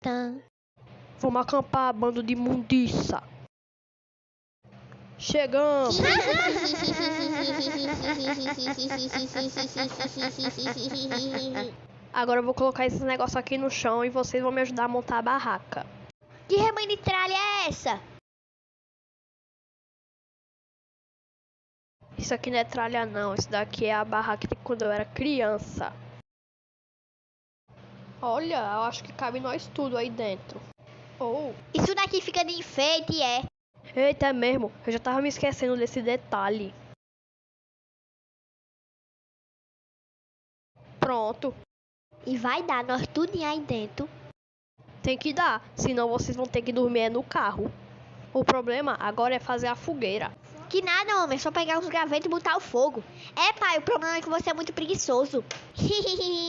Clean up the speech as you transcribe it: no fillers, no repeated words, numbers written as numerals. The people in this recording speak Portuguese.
tan. Vamos acampar, bando de mundiça. Chegamos. Agora eu vou colocar esses negócios aqui no chão e vocês vão me ajudar a montar a barraca. Que rebanho de tralha é essa? Isso aqui não é tralha não, isso daqui é a barraca de quando eu era criança. Olha, eu acho que cabe nós tudo aí dentro. Oh, Isso daqui fica de enfeite, é? eita, é mesmo, eu já tava me esquecendo desse detalhe. Pronto, E vai dar nós tudinho aí dentro. tem que dar, senão vocês vão ter que dormir no carro. O problema agora é fazer a fogueira. Que nada, homem, é só pegar uns gravetos e botar o fogo. É, pai, o problema é que você é muito preguiçoso.